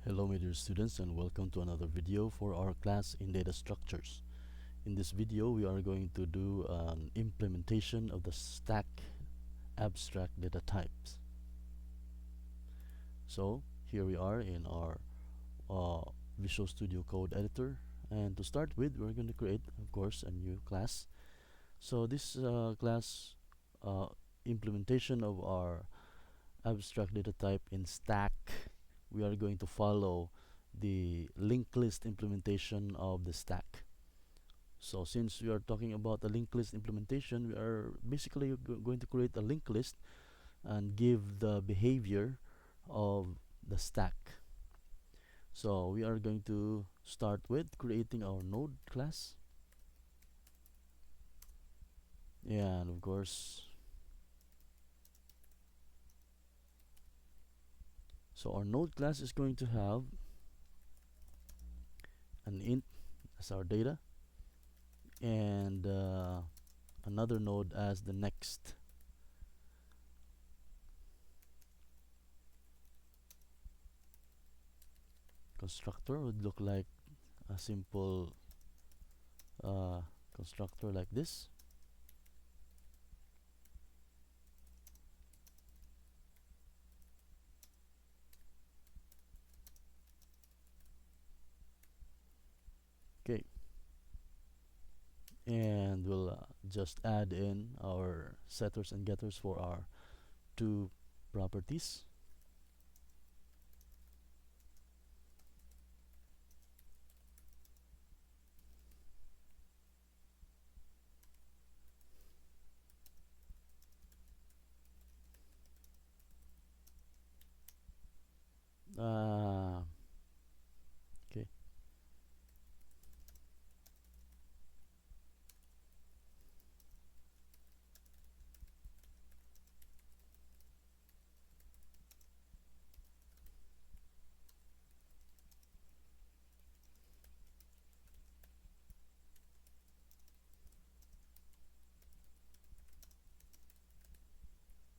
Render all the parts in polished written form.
Hello my dear students, and welcome to another video for our class in data structures. In this video we are going to do an implementation of the stack abstract data types. So here we are in our Visual Studio Code editor, and to start with we're going to create, of course, a new class. So this class implementation of our abstract data type in stack, we are going to follow the linked list implementation of the stack. So since we are talking about a linked list implementation, we are basically going to create a linked list and give the behavior of the stack. So we are going to start with creating our node class, and of course, so our node class is going to have an int as our data, and another node as the next. Constructor would look like a simple constructor like this. Okay, and we'll just add in our setters and getters for our two properties. Okay,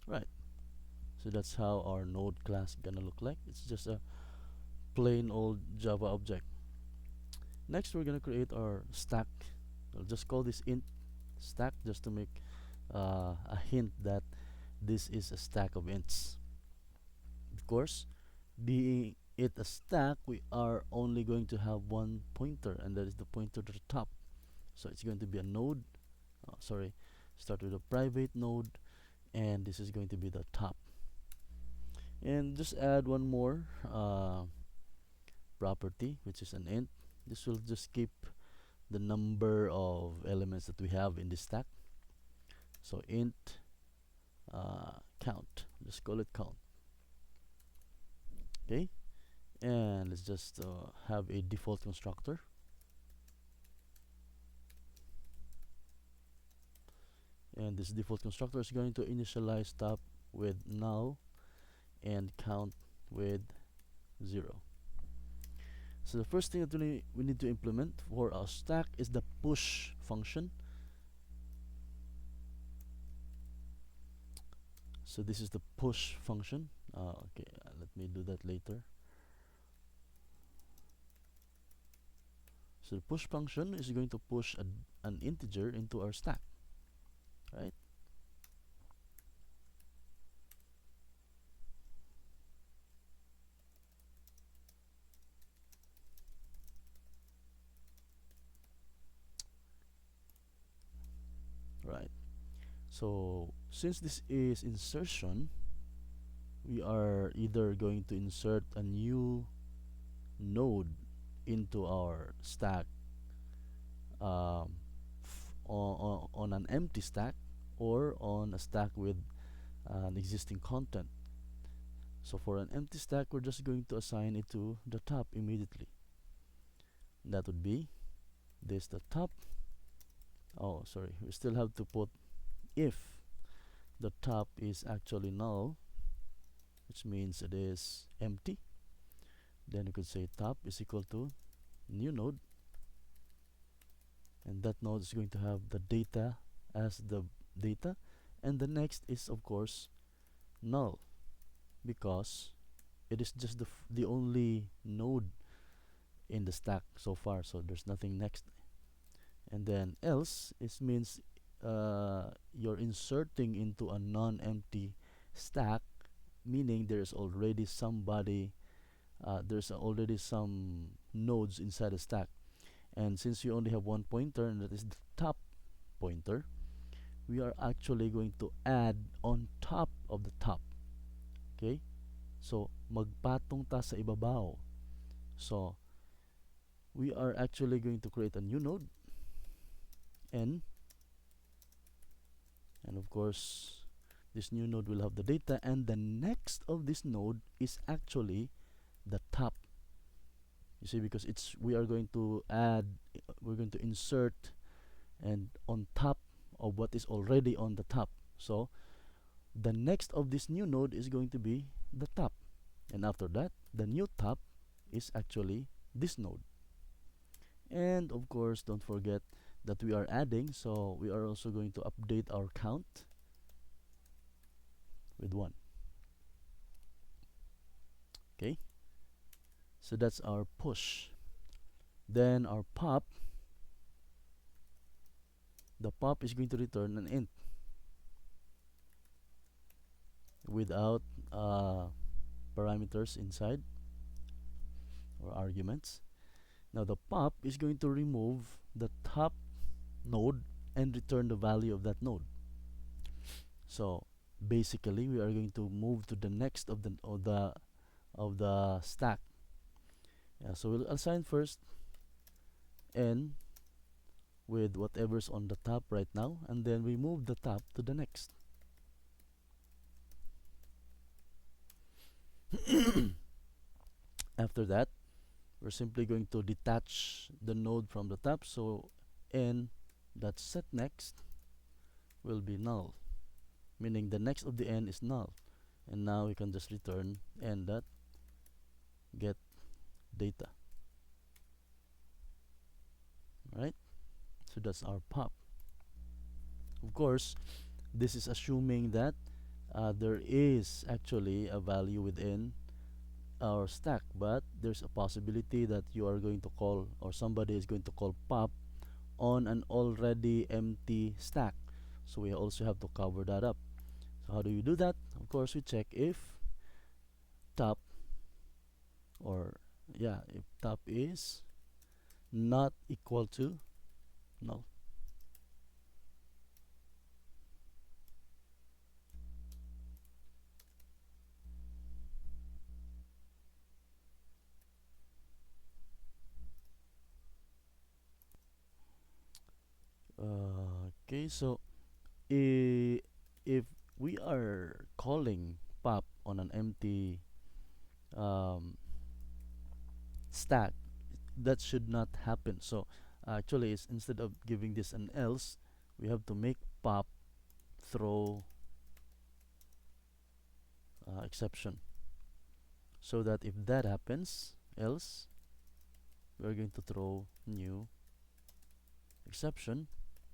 right. So that's how our node class gonna look like. It's just a plain old Java object. Next, we're gonna create our stack. I'll just call this int stack just to make a hint that this is a stack of ints. Of course, being it a stack, we are only going to have one pointer, and that is the pointer to the top. So it's going to be a node, start with a private node, and this is going to be the top. And just add one more property, which is an int. This will just keep the number of elements that we have in this stack. So int count, just call it count. Okay, and let's just have a default constructor. And this default constructor is going to initialize top with null and count with 0. So the first thing that we need to implement for our stack is the push function. So this is the push function. Okay, let me do that later. So the push function is going to push an integer into our stack, right? Right. So since this is insertion, we are either going to insert a new node into our stack on an empty stack, or on a stack with an existing content. So for an empty stack, we're just going to assign it to the top immediately. That would be this, the top. Oh, sorry, we still have to put if the top is actually null, which means it is empty. Then you could say top is equal to new node, and that node is going to have the data as the data, and the next is of course null, because it is just the only node in the stack so far, so there's nothing next. And then else it means you're inserting into a non-empty stack, meaning there's already some nodes inside the stack. And since you only have one pointer, and that is the top pointer, we are actually going to add on top of the top. Okay? So, magpatong ta sa ibabaw. So, we are actually going to create a new node, n, and of course, this new node will have the data, and the next of this node is actually the top. You see, because we're going to insert and on top of what is already on the top. So the next of this new node is going to be the top, and after that the new top is actually this node. And of course, don't forget that we are adding, so we are also going to update our count with 1. Okay, so that's our push. Then our pop, the pop is going to return an int without parameters inside or arguments. Now the pop is going to remove the top node and return the value of that node. So basically, we are going to move to the next of the stack. Yeah, so we'll assign first n with whatever's on the top right now, and then we move the top to the next. After that, we're simply going to detach the node from the top, so n that set next will be null, meaning the next of the n is null. And now we can just return n dot get data. Right? So that's our pop. Of course, this is assuming that there is actually a value within our stack, but there's a possibility that you are going to call, or somebody is going to call pop on an already empty stack. So we also have to cover that up. So how do you do that? Of course, we check if top, if top is not equal to null. Okay, so if we are calling pop on an empty um, stack, that should not happen. So actually, instead of giving this an else, we have to make pop throw exception, so that if that happens, else, we're going to throw new exception,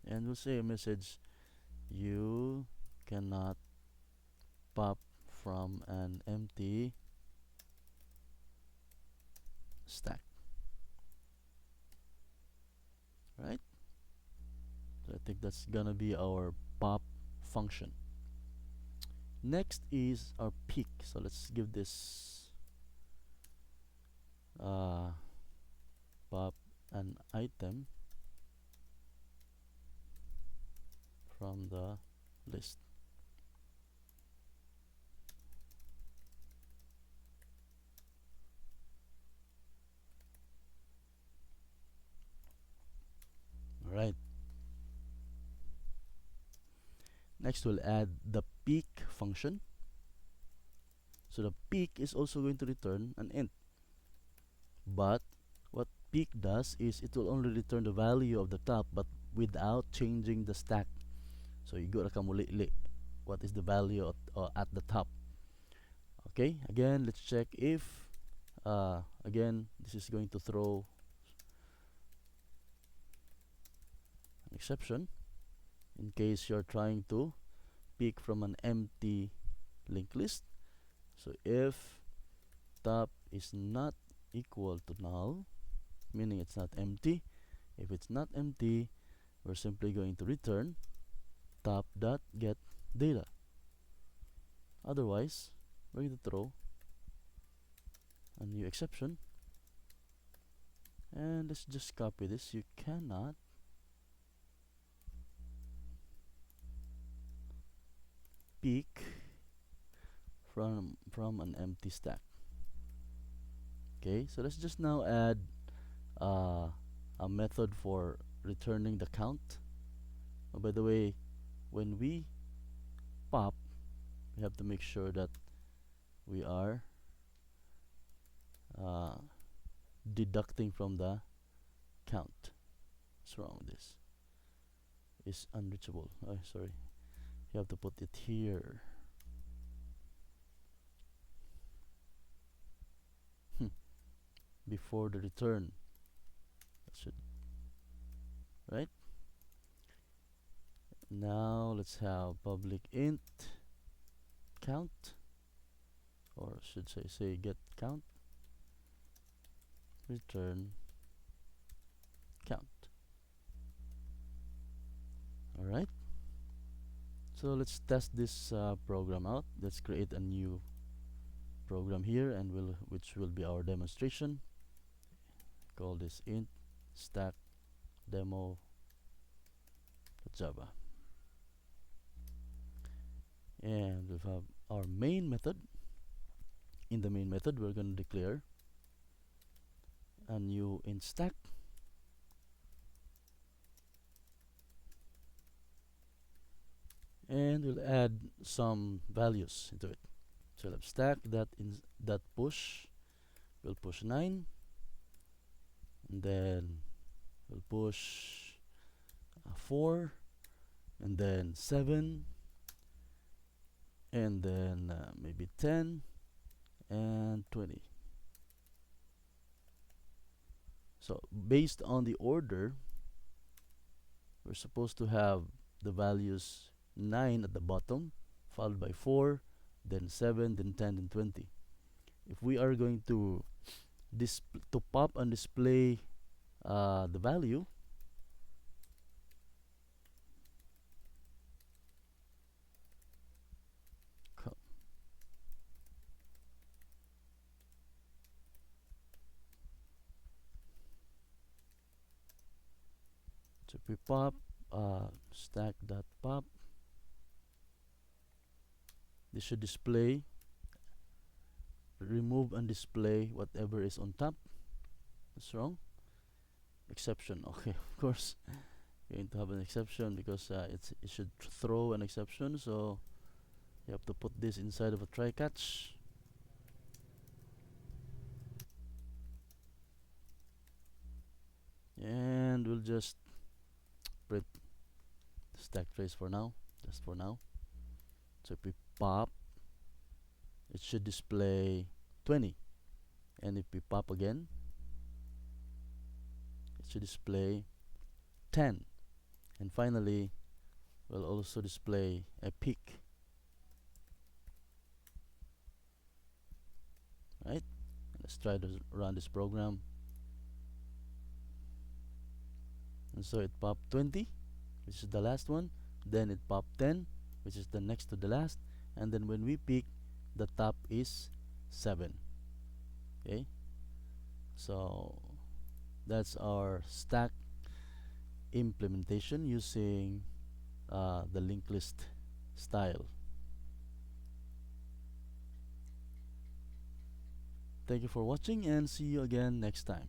and we'll say a message: you cannot pop from an empty stack. Right? So I think that's gonna be our pop function. Next is our peek. So let's give this pop an item from the list. Alright. Next, we'll add the peek function. So the peek is also going to return an int. But what peek does is it will only return the value of the top, but without changing the stack. So you gotta kamuli what is the value at the top. Okay, again, let's check if again, this is going to throw an exception in case you're trying to pick from an empty linked list. So if top is not equal to null, meaning it's not empty. If it's not empty, we're simply going to return top dot get data. Otherwise, we're going to throw a new exception. And let's just copy this. You cannot pick from an empty stack. Okay, so let's just now add a method for returning the count. Oh, by the way, when we pop, we have to make sure that we are deducting from the count. What's wrong with this? It's unreachable. Oh, sorry. You have to put it here. Before the return. That should, right? Now let's have public int count, or should say get count, return count. Alright, so let's test this program out. Let's create a new program here, and which will be our demonstration. Call this int stack demo Java, and we'll have our main method. In the main method, we're going to declare a new int stack, and we'll add some values into it. So we'll have stack that push will push 9, and then we'll push 4, and then 7, and then maybe 10 and 20. So based on the order, we're supposed to have the values 9 at the bottom, followed by 4, then 7, then 10, then 20. If we are going to pop and display the value, so if we pop stack.pop, this should display, remove and display whatever is on top. That's wrong. Exception. Okay, of course you're going to have an exception because it should throw an exception, so you have to put this inside of a try catch. And we'll just print stack trace for now, just for now. So if we pop, it should display 20, and if we pop again, it should display 10, and finally we'll also display a peak. Right, let's try to run this program. And so it popped 20, which is the last one, then it popped 10, which is the next to the last, and then when we pick, the top is 7. Okay, so that's our stack implementation using the linked list style. Thank you for watching, and see you again next time.